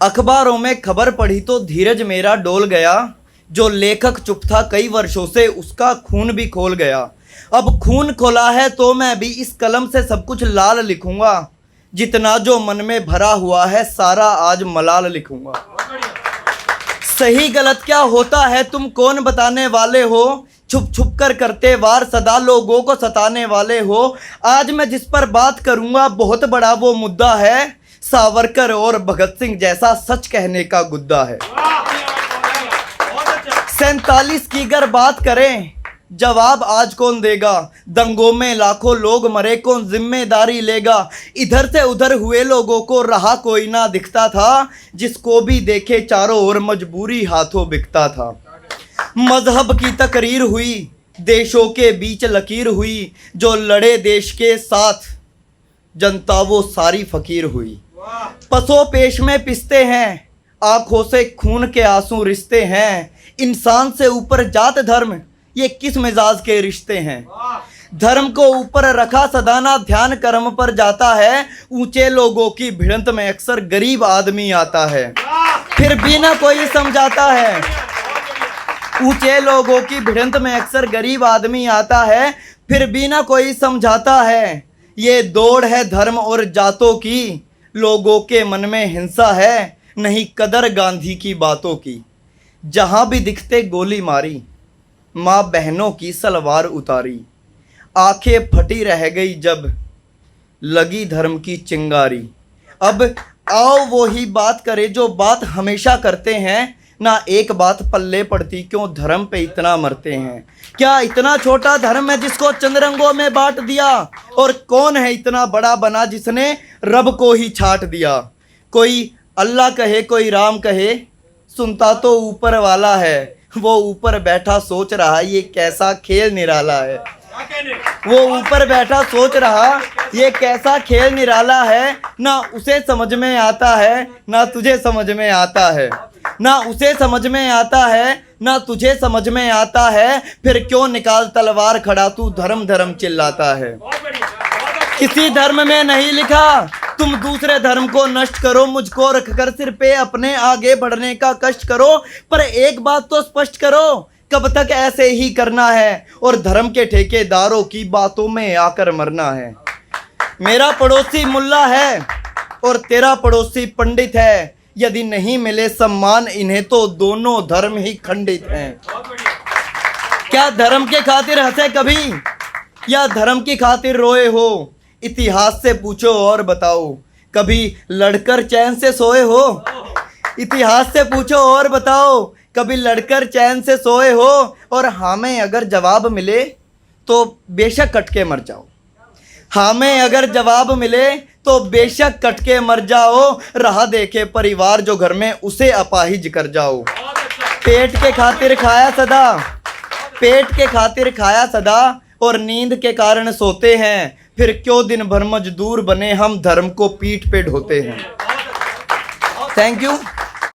अखबारों में खबर पढ़ी तो धीरज मेरा डोल गया। जो लेखक चुप था कई वर्षों से उसका खून भी खोल गया। अब खून खोला है तो मैं भी इस कलम से सब कुछ लाल लिखूंगा। जितना जो मन में भरा हुआ है सारा आज मलाल लिखूंगा। सही गलत क्या होता है तुम कौन बताने वाले हो। छुप छुप कर करते वार सदा लोगों को सताने वाले हो। आज मैं जिस पर बात करूंगा बहुत बड़ा वो मुद्दा है। सावरकर और भगत सिंह जैसा सच कहने का गुद्दा है। 47 की अगर बात करें जवाब आज कौन देगा। दंगों में लाखों लोग मरे कौन जिम्मेदारी लेगा। इधर से उधर हुए लोगों को रहा कोई ना दिखता था। जिसको भी देखे चारों ओर मजबूरी हाथों बिकता था। मजहब की तकरीर हुई देशों के बीच लकीर हुई। जो लड़े देश के साथ जनता वो सारी फकीर हुई। पसो पेश में पिसते हैं आंखों से खून के आंसू रिश्ते हैं। इंसान से ऊपर जात धर्म ये किस मिजाज के रिश्ते हैं। धर्म को ऊपर रखा सदाना ध्यान कर्म पर जाता है। ऊंचे लोगों की भिड़ंत में अक्सर गरीब आदमी आता है। फिर भी ना कोई समझाता है। ऊंचे लोगों की भिड़ंत में अक्सर गरीब आदमी आता है। फिर भी ना कोई समझाता है। ये दौड़ है धर्म और जातों की। लोगों के मन में हिंसा है नहीं कदर गांधी की बातों की। जहां भी दिखते गोली मारी माँ बहनों की सलवार उतारी। आंखें फटी रह गई जब लगी धर्म की चिंगारी। अब आओ वो ही बात करें जो बात हमेशा करते हैं। ना एक बात पल्ले पड़ती क्यों धर्म पे इतना मरते हैं। क्या इतना छोटा धर्म है जिसको चंद रंगों में बांट दिया। और कौन है इतना बड़ा बना जिसने रब को ही छाट दिया। कोई अल्लाह कहे कोई राम कहे सुनता तो ऊपर वाला है। वो ऊपर बैठा सोच रहा ये कैसा खेल निराला है। वो ऊपर बैठा सोच रहा ये कैसा खेल निराला है। ना उसे समझ में आता है ना तुझे समझ में आता है। ना उसे समझ में आता है ना तुझे समझ में आता है। फिर क्यों निकाल तलवार खड़ा तू धर्म धर्म चिल्लाता है। किसी धर्म में नहीं लिखा तुम दूसरे धर्म को नष्ट करो। मुझको रखकर सिर पे अपने आगे बढ़ने का कष्ट करो। पर एक बात तो स्पष्ट करो कब तक ऐसे ही करना है। और धर्म के ठेकेदारों की बातों में आकर मरना है। मेरा पड़ोसी मुल्ला है और तेरा पड़ोसी पंडित है। यदि नहीं मिले सम्मान इन्हें तो दोनों धर्म ही खंडित हैं। क्या धर्म के खातिर हंसे कभी या धर्म की खातिर रोए हो। इतिहास से पूछो और बताओ कभी लड़कर चैन से सोए हो। इतिहास से पूछो और बताओ कभी लड़कर चैन से सोए हो। और हाँ में अगर जवाब मिले तो बेशक कट के मर जाओ। हाँ में अगर जवाब मिले तो बेशक कट के मर जाओ। राह देखे परिवार जो घर में उसे अपाहिज कर जाओ। पेट के खातिर खाया सदा पेट के खातिर खाया सदा और नींद के कारण सोते हैं। फिर क्यों दिन भर मजदूर बने हम धर्म को पीठ पे ढोते हैं। Thank you.